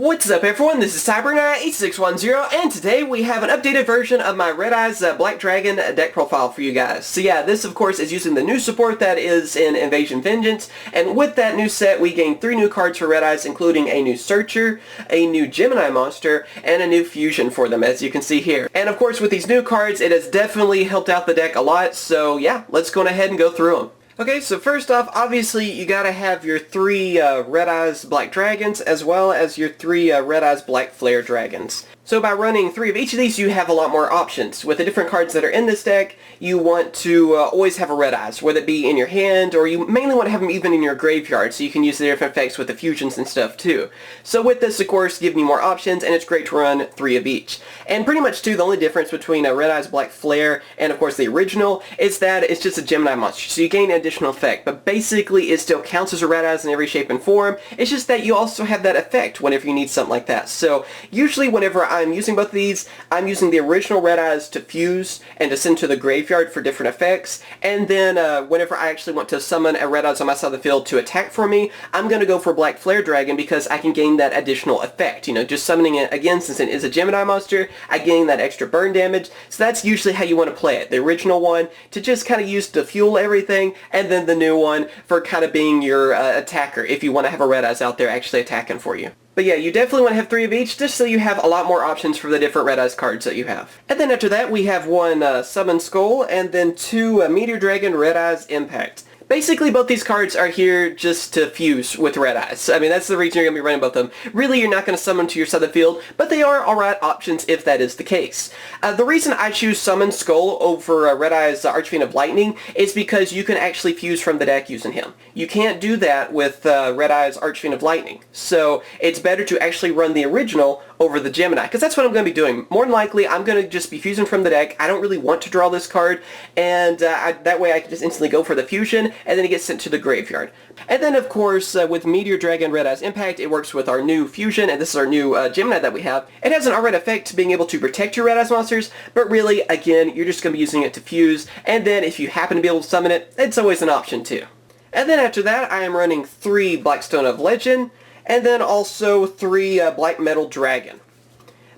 What's up everyone, this is CyberKnight 8610 and today we have an updated version of my Red Eyes Black Dragon deck profile for you guys. So yeah, this of course is using the new support that is in Invasion Vengeance, and with that new set we gained 3 new cards for Red Eyes, including a new Searcher, a new Gemini monster, and a new fusion for them, as you can see here. And of course with these new cards it has definitely helped out the deck a lot, so yeah, let's go ahead and go through them. Okay, so first off, obviously you gotta have your 3 Red Eyes Black Dragons as well as your 3 Red Eyes Black Flare Dragons. So by running 3 of each of these, you have a lot more options. With the different cards that are in this deck, you want to always have a Red Eyes, whether it be in your hand, or you mainly want to have them even in your graveyard, so you can use the different effects with the fusions and stuff too. So with this, of course, giving you more options, and it's great to run 3 of each. And pretty much too, the only difference between a Red Eyes Black Flare and of course the original is that it's just a Gemini monster, so you gain an additional effect. But basically, it still counts as a Red Eyes in every shape and form. It's just that you also have that effect whenever you need something like that. So usually whenever I'm using both of these, I'm using the original Red Eyes to fuse and to send to the graveyard for different effects, and then whenever I actually want to summon a Red Eyes on my side of the field to attack for me, I'm going to go for Black Flare Dragon because I can gain that additional effect. You know, just summoning it again, since it is a Gemini monster, I gain that extra burn damage. So that's usually how you want to play it. The original one to just kind of use to fuel everything, and then the new one for kind of being your attacker if you want to have a Red Eyes out there actually attacking for you. But yeah, you definitely want to have 3 of each, just so you have a lot more options for the different Red Eyes cards that you have. And then after that, we have 1 Summon Skull, and then 2 Meteor Dragon Red Eyes Impact. Basically, both these cards are here just to fuse with Red Eyes. I mean, that's the reason you're going to be running both of them. Really, you're not going to summon to your side of the field, but they are alright options if that is the case. The reason I choose Summon Skull over Red Eyes Archfiend of Lightning is because you can actually fuse from the deck using him. You can't do that with Red Eyes Archfiend of Lightning. So it's better to actually run the original over the Gemini, because that's what I'm going to be doing. More than likely, I'm going to just be fusing from the deck. I don't really want to draw this card, and that way I can just instantly go for the fusion, and then it gets sent to the graveyard. And then of course, with Meteor Dragon Red Eyes Impact, it works with our new fusion, and this is our new Gemini that we have. It has an alright effect to being able to protect your Red Eyes monsters, but really, again, you're just going to be using it to fuse, and then if you happen to be able to summon it, it's always an option too. And then after that, I am running 3 Blackstone of Legend, and then also 3 Black Metal Dragon.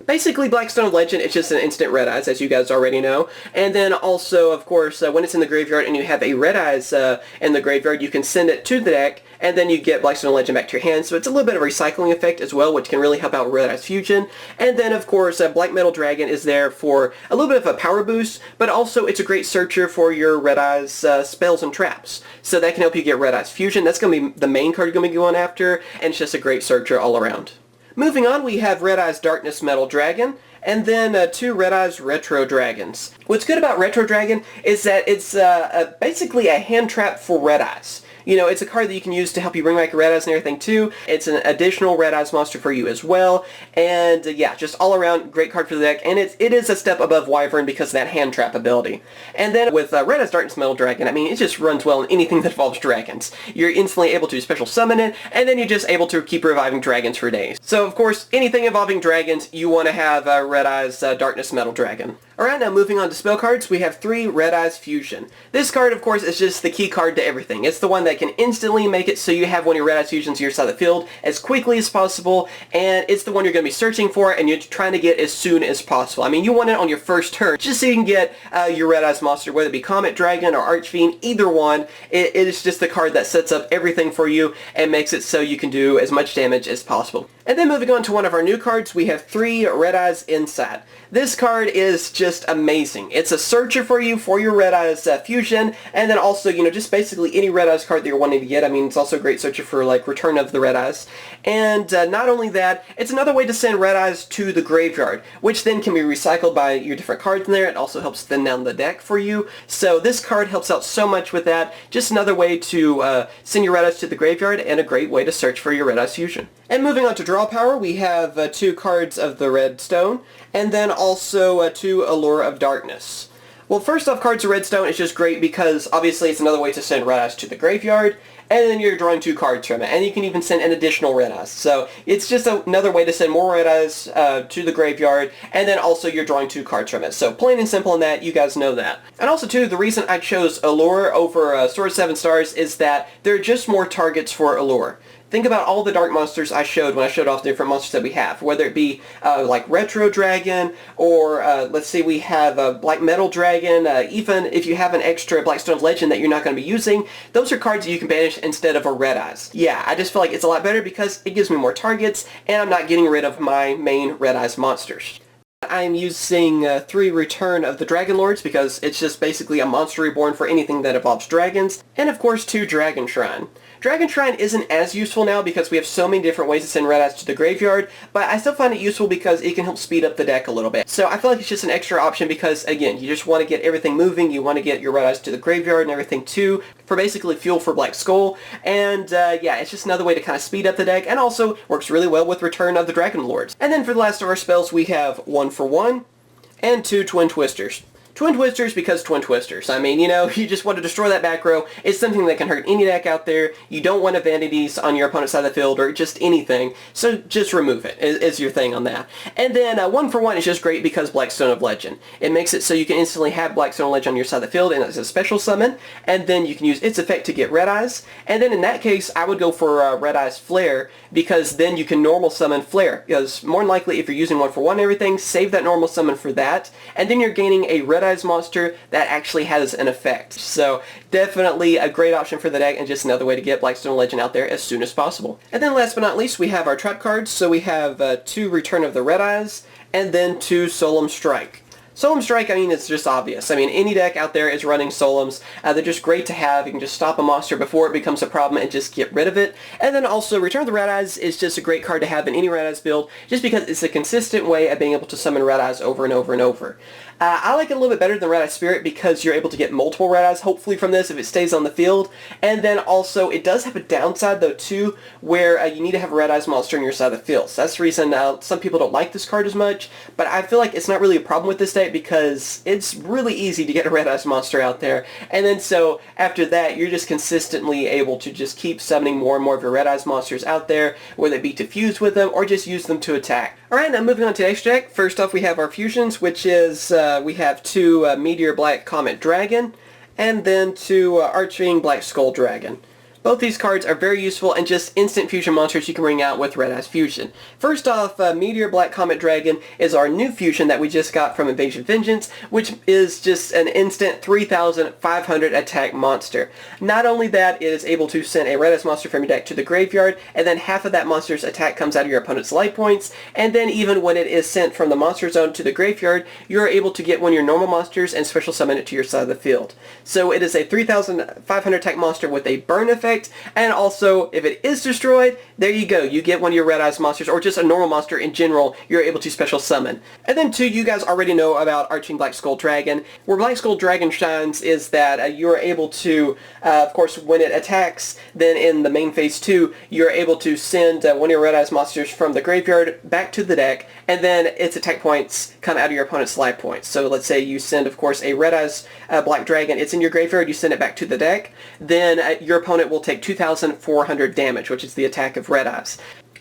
Basically, Blackstone of Legend is just an instant Red Eyes, as you guys already know. And then also, of course, when it's in the graveyard and you have a Red Eyes in the graveyard, you can send it to the deck, and then you get Blackstone of Legend back to your hand. So it's a little bit of a recycling effect as well, which can really help out Red Eyes Fusion. And then, of course, Black Metal Dragon is there for a little bit of a power boost, but also it's a great searcher for your Red Eyes spells and traps. So that can help you get Red Eyes Fusion. That's going to be the main card you're going to be going after, and it's just a great searcher all around. Moving on, we have Red Eyes Darkness Metal Dragon, and then 2 Red Eyes Retro Dragons. What's good about Retro Dragon is that it's basically a hand trap for Red Eyes. You know, it's a card that you can use to help you bring back Red Eyes and everything too. It's an additional Red Eyes monster for you as well. And yeah, just all around great card for the deck. And it is a step above Wyvern because of that hand trap ability. And then with Red Eyes Darkness Metal Dragon, I mean, it just runs well in anything that involves dragons. You're instantly able to special summon it, and then you're just able to keep reviving dragons for days. So of course, anything involving dragons, you want to have Red Eyes Darkness Metal Dragon. Alright, now moving on to spell cards, we have 3 Red Eyes Fusion. This card, of course, is just the key card to everything. It's the one that can instantly make it so you have one of your Red Eyes Fusions to your side of the field as quickly as possible, and it's the one you're going to be searching for and you're trying to get as soon as possible. I mean, you want it on your first turn, just so you can get your Red Eyes monster, whether it be Comet, Dragon, or Archfiend, either one. It is just the card that sets up everything for you and makes it so you can do as much damage as possible. And then moving on to one of our new cards, we have 3 Red Eyes Insight. This card is just amazing. It's a searcher for you for your Red Eyes Fusion, and then also, you know, just basically any Red Eyes card that you're wanting to get. I mean, it's also a great searcher for, like, Return of the Red Eyes. And not only that, it's another way to send Red Eyes to the graveyard, which then can be recycled by your different cards in there. It also helps thin down the deck for you. So this card helps out so much with that. Just another way to send your Red Eyes to the graveyard, and a great way to search for your Red Eyes Fusion. And moving on to draw power, we have 2 cards of the Redstone, and then also 2 Allure of Darkness. Well, first off, cards of Redstone is just great because obviously it's another way to send Red Eyes to the graveyard, and then you're drawing 2 cards from it, and you can even send an additional Red Eyes. So it's just another way to send more Red Eyes to the graveyard, and then also you're drawing 2 cards from it. So plain and simple in that, you guys know that. And also too, the reason I chose Allure over Sword of 7 Stars is that there are just more targets for Allure. think about all the dark monsters I showed when I showed off the different monsters that we have, whether it be like Retro Dragon, or let's say we have a Black Metal Dragon, even if you have an extra Blackstone of Legend that you're not going to be using, those are cards that you can banish instead of a Red Eyes. Yeah, I just feel like it's a lot better because it gives me more targets, and I'm not getting rid of my main Red Eyes monsters. I'm using 3 Return of the Dragon Lords because it's just basically a monster reborn for anything that involves dragons, and of course 2 Dragon Shrine. Dragon Shrine isn't as useful now because we have so many different ways to send Red Eyes to the graveyard, but I still find it useful because it can help speed up the deck a little bit. So I feel like it's just an extra option because, again, you just want to get everything moving, you want to get your Red Eyes to the graveyard and everything too, for basically fuel for Black Skull, and yeah, it's just another way to kind of speed up the deck, and also works really well with Return of the Dragon Lords. And then for the last of our spells, we have 1 for 1 and 2 Twin Twisters. Twin Twisters because Twin Twisters. I mean, you know, you just want to destroy that back row. It's something that can hurt any deck out there. You don't want Vanities on your opponent's side of the field or just anything, so just remove it is your thing on that. And then 1 for 1 is just great because Blackstone of Legend. It makes it so you can instantly have Blackstone of Legend on your side of the field, and it's a special summon, and then you can use its effect to get Red Eyes. And then in that case, I would go for Red Eyes Flare, because then you can normal summon Flare. Because more than likely, if you're using 1 for 1 and everything, save that normal summon for that, and then you're gaining a Red Eyes monster that actually has an effect. So definitely a great option for the deck, and just another way to get Blackstone Legend out there as soon as possible. And then last but not least, we have our trap cards. So we have 2 Return of the Red Eyes, and then 2 Solemn Strike. Solemn Strike, I mean, it's just obvious. I mean, any deck out there is running Solemns. They're just great to have. You can just stop a monster before it becomes a problem and just get rid of it. And then also, Return of the Red Eyes is just a great card to have in any Red Eyes build, just because it's a consistent way of being able to summon Red Eyes over and over and over. I like it a little bit better than Red Eye Spirit because you're able to get multiple Red Eyes, hopefully, from this if it stays on the field. And then also, it does have a downside, though, too, where you need to have a Red Eyes monster on your side of the field. So that's the reason some people don't like this card as much, but I feel like it's not really a problem with this deck because it's really easy to get a Red Eyes monster out there. And then so, after that, you're just consistently able to just keep summoning more and more of your Red Eyes monsters out there, whether it be to fuse with them or just use them to attack. Alright, now moving on to the next deck. First off, we have our fusions, which is we have 2 Meteor Black Comet Dragon, and then 2 Arching Black Skull Dragon. Both these cards are very useful and just instant fusion monsters you can bring out with Red Eyes Fusion. First off, Meteor Black Comet Dragon is our new fusion that we just got from Invasion Vengeance, which is just an instant 3,500 attack monster. Not only that, it is able to send a Red Eyes monster from your deck to the graveyard, and then half of that monster's attack comes out of your opponent's life points, and then even when it is sent from the monster zone to the graveyard, you are able to get one of your normal monsters and special summon it to your side of the field. So it is a 3,500 attack monster with a burn effect, and also, if it is destroyed, there you go. You get one of your Red Eyes monsters, or just a normal monster in general, you're able to special summon. And then 2, you guys already know about Arching Black Skull Dragon. Where Black Skull Dragon shines is that you're able to, of course, when it attacks, then in the main phase 2, you're able to send one of your Red Eyes monsters from the graveyard back to the deck, and then its attack points come out of your opponent's life points. So let's say you send, of course, a Red Eyes Black Dragon, it's in your graveyard, you send it back to the deck, then your opponent will take 2,400 damage, which is the attack of Red Eyes.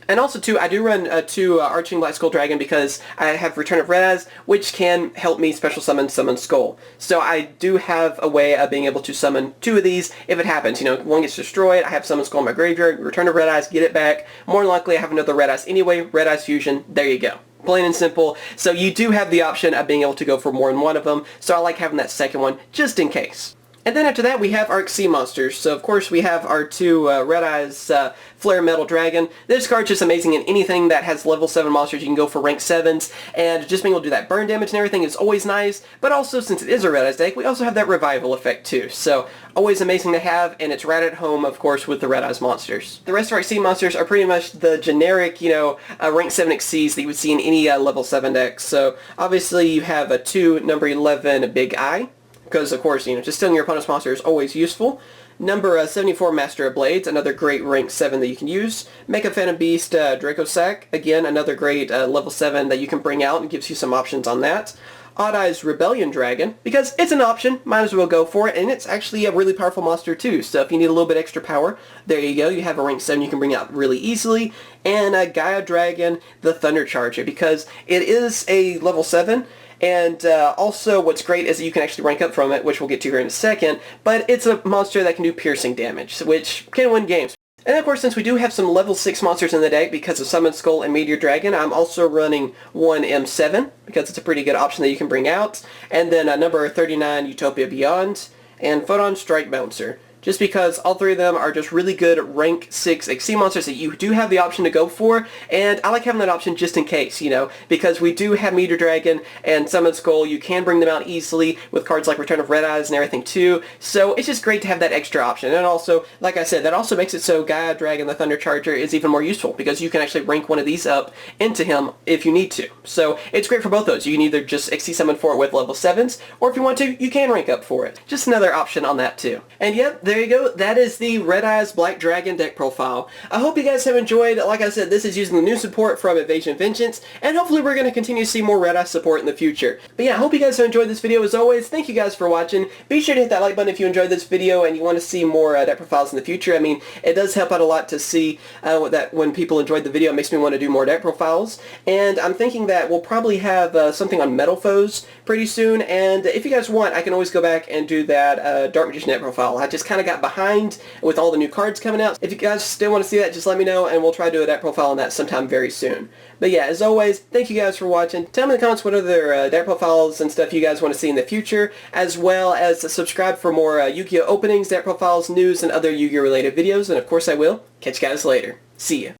And also, too, I do run 2 Arching Black Skull Dragon because I have Return of Red Eyes, which can help me special summon Skull. So I do have a way of being able to summon 2 of these if it happens. You know, one gets destroyed, I have Summon Skull in my graveyard, Return of Red Eyes, get it back. More than likely, I have another Red Eyes anyway, Red Eyes Fusion, there you go. Plain and simple. So you do have the option of being able to go for more than one of them, so I like having that second one, just in case. And then after that, we have our Sea monsters. So of course we have our 2 Red Eyes Flare Metal Dragon. This card's just amazing in anything that has level 7 monsters. You can go for rank 7s, and just being able to do that burn damage and everything is always nice. But also, since it is a Red Eyes deck, we also have that revival effect too. So always amazing to have, and it's right at home, of course, with the Red Eyes monsters. The rest of our Sea monsters are pretty much the generic, you know, rank 7 Xyzs that you would see in any level 7 deck. So obviously you have a 2 number 11 Big Eye, because, of course, you know, just stealing your opponent's monster is always useful. Number 74, Master of Blades, another great rank 7 that you can use. Mecha Phantom Beast, Draco Sack, again, another great level 7 that you can bring out and gives you some options on that. Odd Eyes Rebellion Dragon, because it's an option, might as well go for it, and it's actually a really powerful monster too, so if you need a little bit extra power, there you go, you have a rank 7 you can bring out really easily. And Gaia Dragon, the Thunder Charger, because it is a level 7, and also what's great is that you can actually rank up from it, which we'll get to here in a second, but it's a monster that can do piercing damage, which can win games. And of course, since we do have some level 6 monsters in the deck because of Summon Skull and Meteor Dragon, I'm also running one M7 because it's a pretty good option that you can bring out. And then number 39 Utopia Beyond and Photon Strike Bouncer. Just because all three of them are just really good rank 6 XC monsters that you do have the option to go for, and I like having that option just in case, you know, because we do have Meteor Dragon and Summon Skull. You can bring them out easily with cards like Return of Red Eyes and everything too, so it's just great to have that extra option. And also, like I said, that also makes it so Gaia Dragon the Thunder Charger is even more useful because you can actually rank one of these up into him if you need to. So it's great for both those. You can either just XC summon for it with level 7s, or if you want to, you can rank up for it. Just another option on that too. And yep, there you go. That is the Red Eyes Black Dragon deck profile. I hope you guys have enjoyed. Like I said, this is using the new support from Invasion Vengeance, and hopefully we're going to continue to see more Red Eyes support in the future. But yeah, I hope you guys have enjoyed this video as always. Thank you guys for watching. Be sure to hit that like button if you enjoyed this video and you want to see more deck profiles in the future. I mean, it does help out a lot to see that when people enjoyed the video, it makes me want to do more deck profiles. And I'm thinking that we'll probably have something on Metal Foes pretty soon, and if you guys want, I can always go back and do that Dark Magician deck profile. I just kind of got behind with all the new cards coming out. If you guys still want to see that, just let me know and we'll try to do a deck profile on that sometime very soon. But yeah, as always, thank you guys for watching. Tell me in the comments what other deck profiles and stuff you guys want to see in the future, as well as subscribe for more Yu-Gi-Oh openings, deck profiles, news, and other Yu-Gi-Oh related videos, and of course I will. Catch you guys later. See ya.